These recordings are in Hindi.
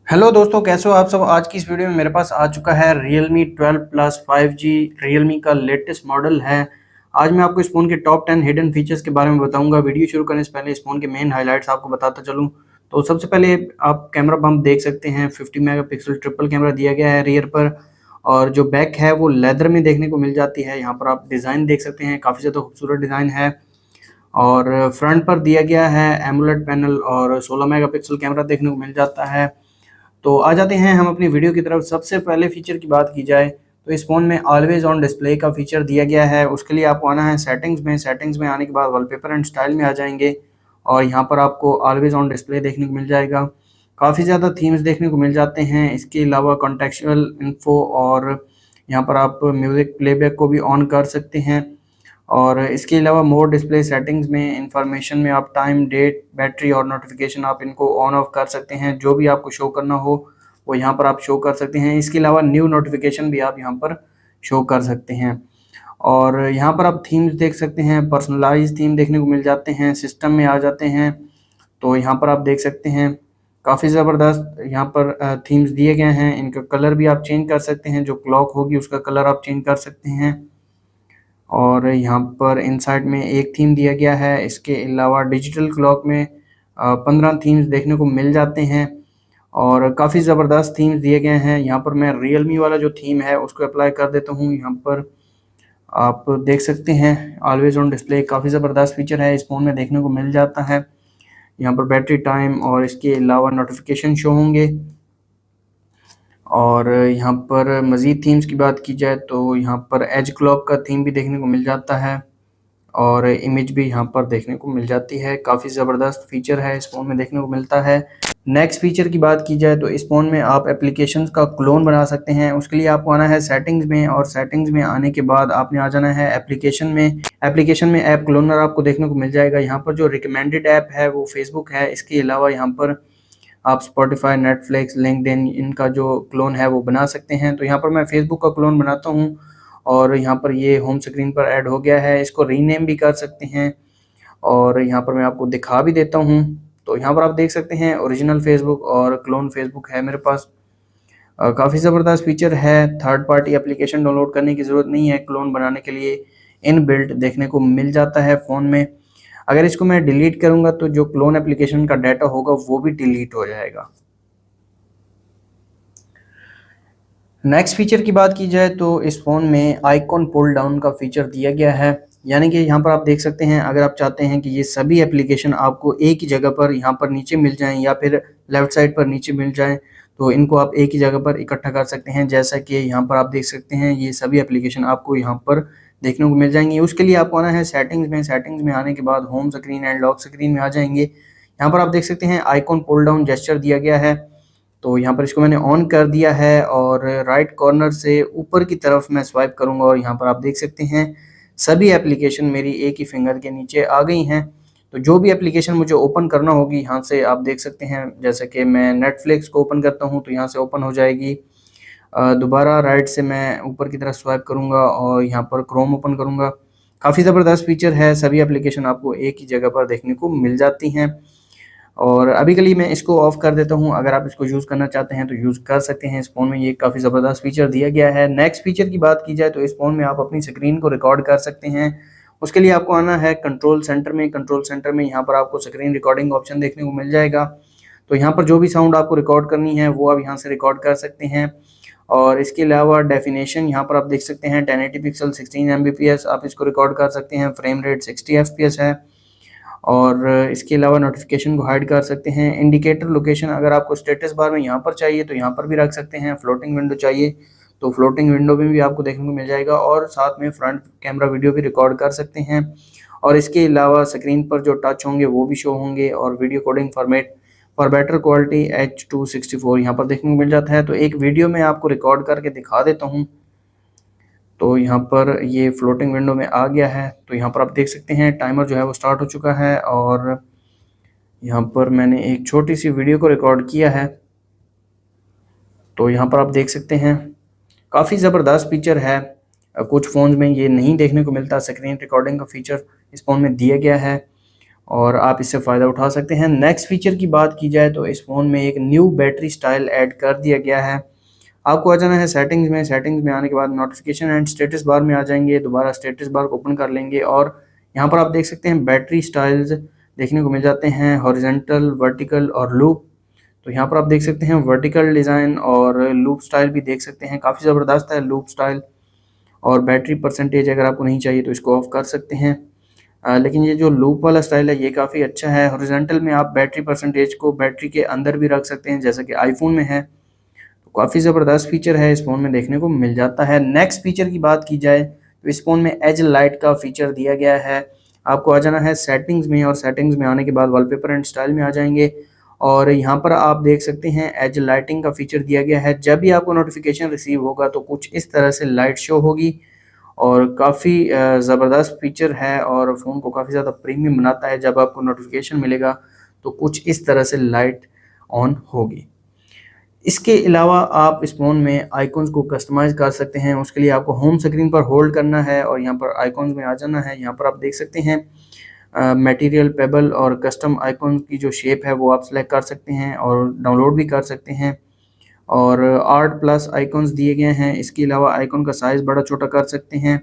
हेलो दोस्तों, कैसे हो आप सब। आज की इस वीडियो में मेरे पास आ चुका है Realme 12 Plus 5G। Realme का लेटेस्ट मॉडल है। आज मैं आपको इस फ़ोन के टॉप 10 हिडन फीचर्स के बारे में बताऊंगा। वीडियो शुरू करने से पहले इस फ़ोन के मेन हाइलाइट्स आपको बताता चलूं तो सबसे पहले आप कैमरा बम्प देख सकते हैं। 50 मेगापिक्सल ट्रिपल कैमरा दिया गया है रियर पर, और जो बैक है वो लेदर में देखने को मिल जाती है। यहाँ पर आप डिज़ाइन देख सकते हैं, काफ़ी ज़्यादा खूबसूरत डिज़ाइन है। और फ्रंट पर दिया गया है एमोलेड पैनल और 16 मेगापिक्सल कैमरा देखने को मिल जाता है। तो आ जाते हैं हम अपनी वीडियो की तरफ। सबसे पहले फीचर की बात की जाए तो इस फ़ोन में ऑलवेज ऑन डिस्प्ले का फीचर दिया गया है। उसके लिए आपको आना है सेटिंग्स में आने के बाद वॉलपेपर एंड स्टाइल में आ जाएंगे, और यहाँ पर आपको ऑलवेज ऑन डिस्प्ले देखने को मिल जाएगा। काफ़ी ज़्यादा थीम्स देखने को मिल जाते हैं। इसके अलावा कॉन्टेक्चुअल इन्फो, और यहाँ पर आप म्यूज़िक प्लेबैक को भी ऑन कर सकते हैं। और इसके अलावा मोर डिस्प्ले सेटिंग्स में इंफॉर्मेशन में आप टाइम, डेट, बैटरी और नोटिफिकेशन आप इनको ऑन ऑफ कर सकते हैं। जो भी आपको शो करना हो वो यहाँ पर आप शो कर सकते हैं। इसके अलावा न्यू नोटिफिकेशन भी आप यहाँ पर शो कर सकते हैं। और यहाँ पर आप थीम्स देख सकते हैं, पर्सनलाइज थीम देखने को मिल जाते हैं। सिस्टम में आ जाते हैं तो यहाँ पर आप देख सकते हैं काफ़ी ज़बरदस्त यहाँ पर थीम्स दिए गए हैं। इनका कलर भी आप चेंज कर सकते हैं, जो क्लॉक होगी उसका कलर आप चेंज कर सकते हैं। और यहाँ पर इनसाइड में एक थीम दिया गया है। इसके अलावा डिजिटल क्लॉक में 15 थीम्स देखने को मिल जाते हैं, और काफ़ी ज़बरदस्त थीम्स दिए गए हैं। यहाँ पर मैं रियलमी वाला जो थीम है उसको अप्लाई कर देता हूँ। यहाँ पर आप देख सकते हैं ऑलवेज ऑन डिस्प्ले काफ़ी ज़बरदस्त फीचर है, इस फ़ोन में देखने को मिल जाता है। यहाँ पर बैटरी टाइम और इसके अलावा नोटिफिकेशन शो होंगे। और यहाँ पर मज़ीद थीम्स की बात की जाए तो यहाँ पर एज क्लॉक का थीम भी देखने को मिल जाता है, और इमेज भी यहाँ पर देखने को मिल जाती है। काफ़ी ज़बरदस्त फीचर है, इस फ़ोन में देखने को मिलता है। नेक्स्ट फीचर की बात की जाए तो इस फ़ोन में आप एप्लीकेशंस का क्लोन बना सकते हैं। उसके लिए आपको आना है सेटिंग्स में, और सेटिंग्स में आने के बाद आपने आ जाना है एप्लीकेशन में। एप्लीकेशन में ऐप क्लोनर आपको देखने को मिल जाएगा। यहाँ पर जो रिकमेंडेड ऐप है वो फेसबुक है। इसके अलावा यहाँ पर आप स्पॉटिफाई, नेटफ्लिक्स, लिंक्डइन इनका जो क्लोन है वो बना सकते हैं। तो यहाँ पर मैं फेसबुक का क्लोन बनाता हूँ, और यहाँ पर ये होम स्क्रीन पर ऐड हो गया है। इसको रीनेम भी कर सकते हैं, और यहाँ पर मैं आपको दिखा भी देता हूँ। तो यहाँ पर आप देख सकते हैं ओरिजिनल फेसबुक और क्लोन फेसबुक है मेरे पास। काफ़ी ज़बरदस्त फीचर है। थर्ड पार्टी एप्लीकेशन डाउनलोड करने की ज़रूरत नहीं है क्लोन बनाने के लिए, इन बिल्ट देखने को मिल जाता है फ़ोन में। अगर इसको मैं डिलीट करूँगा तो जो क्लोन एप्लीकेशन का डाटा होगा वो भी डिलीट हो जाएगा। नेक्स्ट फीचर की बात की जाए तो इस फ़ोन में आइकॉन पुल डाउन का फीचर दिया गया है। यानी कि यहाँ पर आप देख सकते हैं, अगर आप चाहते हैं कि ये सभी एप्लीकेशन आपको एक ही जगह पर यहाँ पर नीचे मिल जाएं, या फिर लेफ़्ट साइड पर नीचे मिल जाएं, तो इनको आप एक ही जगह पर इकट्ठा कर सकते हैं। जैसा कि यहाँ पर आप देख सकते हैं ये सभी एप्लीकेशन आपको यहाँ पर देखने को मिल जाएंगी। उसके लिए आपको आना है सेटिंग्स में। सेटिंग्स में आने के बाद home screen and lock screen में आ जाएंगे। यहाँ पर आप देख सकते हैं आइकॉन पुल डाउन जेस्चर दिया गया है। तो यहाँ पर इसको मैंने ऑन कर दिया है, और राइट कॉर्नर से ऊपर की तरफ मैं स्वाइप करूँगा, और यहाँ पर आप देख सकते हैं सभी एप्लीकेशन मेरी एक ही फिंगर के नीचे आ गई हैं। तो जो भी एप्लीकेशन मुझे ओपन करना होगी यहाँ से आप देख सकते हैं। जैसे कि मैं नेटफ्लिक्स को ओपन करता हूँ तो यहाँ से ओपन हो जाएगी। दोबारा राइट से मैं ऊपर की तरफ स्वाइप करूँगा और यहाँ पर क्रोम ओपन करूँगा। काफ़ी ज़बरदस्त फीचर है, सभी एप्लीकेशन आपको एक ही जगह पर देखने को मिल जाती हैं। और अभी के लिए मैं इसको ऑफ कर देता हूँ। अगर आप इसको यूज़ करना चाहते हैं तो यूज़ कर सकते हैं। इस फ़ोन में ये काफ़ी ज़बरदस्त फीचर दिया गया है। नेक्स्ट फीचर की बात की जाए तो इस फ़ोन में आप अपनी स्क्रीन को रिकॉर्ड कर सकते हैं। उसके लिए आपको आना है कंट्रोल सेंटर में। कंट्रोल सेंटर में यहाँ पर आपको स्क्रीन रिकॉर्डिंग ऑप्शन देखने को मिल जाएगा। तो यहाँ पर जो भी साउंड आपको रिकॉर्ड करनी है वो आप यहाँ से रिकॉर्ड कर सकते हैं। और इसके अलावा डेफिनेशन यहाँ पर आप देख सकते हैं 1080 पिक्सल 16 Mbps आप इसको रिकॉर्ड कर सकते हैं। फ्रेम रेट 60 FPS है। और इसके अलावा नोटिफिकेशन को हाइड कर सकते हैं। इंडिकेटर लोकेशन अगर आपको स्टेटस बार में यहाँ पर चाहिए तो यहाँ पर भी रख सकते हैं। फ्लोटिंग विंडो चाहिए तो फ्लोटिंग विंडो में भी आपको देखने को मिल जाएगा, और साथ में फ्रंट कैमरा वीडियो भी रिकॉर्ड कर सकते हैं। और इसके अलावा स्क्रीन पर जो टच होंगे वो भी शो होंगे, और video coding format for better quality H264 यहाँ पर देखने को मिल जाता है। तो एक वीडियो में आपको रिकॉर्ड करके दिखा देता हूँ। तो यहाँ पर ये फ्लोटिंग विंडो में आ गया है। तो यहाँ पर आप देख सकते हैं टाइमर जो है वो स्टार्ट हो चुका है, और यहाँ पर मैंने एक छोटी सी वीडियो को रिकॉर्ड किया है। तो यहाँ पर आप देख सकते हैं काफ़ी ज़बरदस्त फीचर है। कुछ फ़ोन्स में ये नहीं देखने को मिलता, स्क्रीन रिकॉर्डिंग का फीचर इस फ़ोन में दिया गया है। और आप इससे फ़ायदा उठा सकते हैं। नेक्स्ट फीचर की बात की जाए तो इस फ़ोन में एक न्यू बैटरी स्टाइल ऐड कर दिया गया है। आपको आ जाना है सेटिंग्स में आने के बाद नोटिफिकेशन एंड स्टेटस बार में आ जाएंगे। दोबारा स्टेटस बार को ओपन कर लेंगे और यहाँ पर आप देख सकते हैं बैटरी स्टाइल्स देखने को मिल जाते हैं, हॉरिजॉन्टल, वर्टिकल और लूप। तो यहाँ पर आप देख सकते हैं वर्टिकल डिज़ाइन और लूप स्टाइल भी देख सकते हैं, काफ़ी ज़बरदस्त है लूप स्टाइल। और बैटरी परसेंटेज अगर आपको नहीं चाहिए तो इसको ऑफ कर सकते हैं। लेकिन ये जो लूप वाला स्टाइल है ये काफ़ी अच्छा है। हॉरिजॉन्टल में आप बैटरी परसेंटेज को बैटरी के अंदर भी रख सकते हैं जैसा कि आईफोन में है। तो काफ़ी ज़बरदस्त फीचर है, इस फ़ोन में देखने को मिल जाता है। नेक्स्ट फीचर की बात की जाए तो इस फ़ोन में एज लाइट का फीचर दिया गया है। आपको आ जाना है सेटिंग्स में और सेटिंग्स में आने के बाद वॉलपेपर एंड स्टाइल में आ जाएंगे और यहाँ पर आप देख सकते हैं एज लाइटिंग का फीचर दिया गया है। जब भी आपको नोटिफिकेशन रिसीव होगा तो कुछ इस तरह से लाइट शो होगी और काफ़ी ज़बरदस्त फीचर है और फ़ोन को काफ़ी ज़्यादा प्रीमियम बनाता है। जब आपको नोटिफिकेशन मिलेगा तो कुछ इस तरह से लाइट ऑन होगी। इसके अलावा आप इस फ़ोन में आइकॉन्स को कस्टमाइज़ कर सकते हैं। उसके लिए आपको होम स्क्रीन पर होल्ड करना है और यहाँ पर आइकॉन्स में आ जाना है। यहाँ पर आप देख सकते हैं मटेरियल, पेबल और कस्टम आइकॉन की जो शेप है वो आप सेलेक्ट कर सकते हैं और डाउनलोड भी कर सकते हैं। और आर्ट प्लस आइकॉन्स दिए गए हैं। इसके अलावा आइकॉन का साइज़ बड़ा छोटा कर सकते हैं।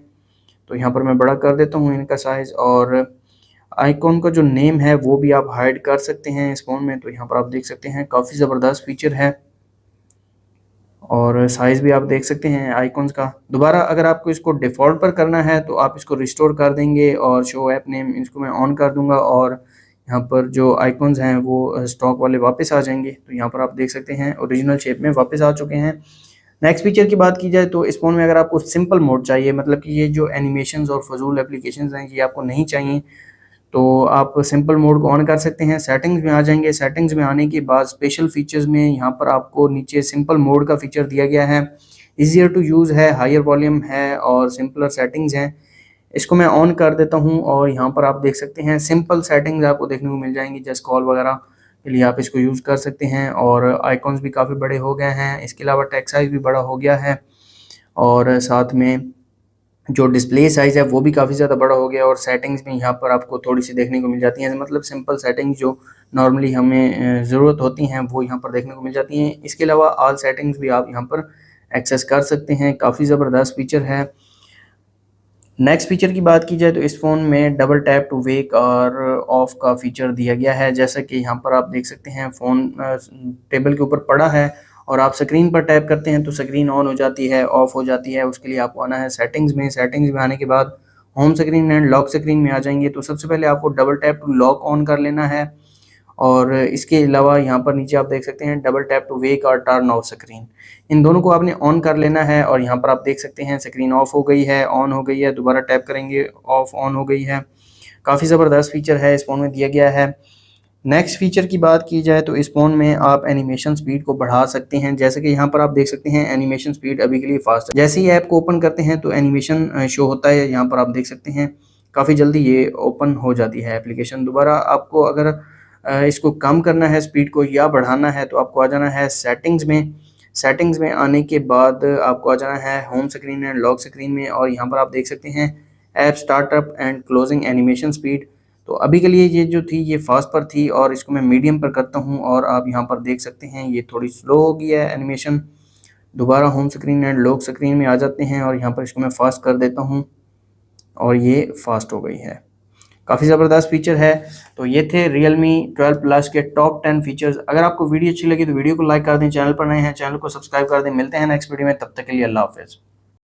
तो यहाँ पर मैं बड़ा कर देता हूँ इनका साइज़। और आइकॉन का जो नेम है वो भी आप हाइड कर सकते हैं इस फ़ोन में। तो यहाँ पर आप देख सकते हैं काफ़ी ज़बरदस्त फीचर है और साइज़ भी आप देख सकते हैं आइकॉन्स का। दोबारा अगर आपको इसको डिफ़ॉल्ट पर करना है तो आप इसको रिस्टोर कर देंगे और शो ऐप नेम इसको मैं ऑन कर दूँगा और यहाँ पर जो आइकॉन्स हैं वो स्टॉक वाले वापस आ जाएंगे। तो यहाँ पर आप देख सकते हैं ओरिजिनल शेप में वापस आ चुके हैं। नेक्स्ट फीचर की बात की जाए तो इस फ़ोन में अगर आपको सिंपल मोड चाहिए, मतलब कि ये जो एनिमेशंस और फजूल एप्लीकेशंस हैं ये आपको नहीं चाहिए, तो आप सिंपल मोड को ऑन कर सकते हैं। सेटिंग्स में आ जाएंगे। सेटिंग्स में आने के बाद स्पेशल फीचर्स में यहाँ पर आपको नीचे सिंपल मोड का फीचर दिया गया है। ईजियर टू यूज़ है, हायर वॉल्यूम है और सिंपलर सेटिंग्स हैं। इसको मैं ऑन कर देता हूँ और यहाँ पर आप देख सकते हैं सिंपल सेटिंग्स आपको देखने को मिल जाएंगी। जैसे कॉल वगैरह के लिए आप इसको यूज़ कर सकते हैं और आइकॉन्स भी काफ़ी बड़े हो गए हैं। इसके अलावा टेक्स्ट साइज़ भी बड़ा हो गया है और साथ में जो डिस्प्ले साइज़ है वो भी काफ़ी ज़्यादा बड़ा हो गया और सेटिंग्स में यहाँ पर आपको थोड़ी-सी देखने को मिल जाती हैं। मतलब सिंपल सेटिंग्स जो नॉर्मली हमें ज़रूरत होती हैं वो यहाँ पर देखने को मिल जाती हैं। इसके अलावा ऑल सेटिंग्स भी आप यहाँ पर एक्सेस कर सकते हैं। काफ़ी ज़बरदस्त फीचर है। नेक्स्ट फीचर की बात की जाए तो इस फ़ोन में डबल टैप टू वेक और ऑफ का फीचर दिया गया है। जैसा कि यहाँ पर आप देख सकते हैं फ़ोन टेबल के ऊपर पड़ा है और आप स्क्रीन पर टैप करते हैं तो स्क्रीन ऑन हो जाती है, ऑफ हो जाती है। उसके लिए आपको आना है सेटिंग्स में आने के बाद home screen and lock screen में आ जाएंगे। तो सबसे पहले आपको double tap to lock on कर लेना है और इसके अलावा यहाँ पर नीचे आप देख सकते हैं डबल टैप टू वेक और टर्न ऑफ स्क्रीन, इन दोनों को आपने ऑन कर लेना है। और यहाँ पर आप देख सकते हैं स्क्रीन ऑफ हो गई है, ऑन हो गई है, दोबारा टैप करेंगे ऑफ ऑन हो गई है। काफ़ी ज़बरदस्त फीचर है इस फ़ोन में दिया गया है। नेक्स्ट फीचर की बात की जाए तो इस फ़ोन में आप एनिमेशन स्पीड को बढ़ा सकते हैं। जैसे कि यहाँ पर आप देख सकते हैं एनिमेशन स्पीड अभी के लिए फास्ट है। जैसे ही ऐप को ओपन करते हैं तो एनिमेशन शो होता है, यहाँ पर आप देख सकते हैं काफ़ी जल्दी ये ओपन हो जाती है एप्लीकेशन। दोबारा आपको अगर इसको कम करना है स्पीड को या बढ़ाना है तो आपको आ जाना है सेटिंग्स में आने के बाद आपको आ जाना है home screen and lock screen में और यहाँ पर आप देख सकते हैं app startup and closing animation speed. तो अभी के लिए ये जो थी ये फास्ट पर थी और इसको मैं मीडियम पर करता हूँ और आप यहाँ पर देख सकते हैं ये थोड़ी स्लो हो गई है एनिमेशन। दोबारा home screen and lock screen में आ जाते हैं और यहाँ पर इसको मैं फास्ट कर देता हूँ और ये फास्ट हो गई है। काफ़ी ज़बरदस्त फीचर है। तो ये थे Realme 12 Plus के टॉप 10 फीचर्स। अगर आपको वीडियो अच्छी लगी तो वीडियो को लाइक कर दें, चैनल पर नए हैं चैनल को सब्सक्राइब कर दें। मिलते हैं नेक्स्ट वीडियो में, तब तक के लिए अल्लाह हाफ़िज़।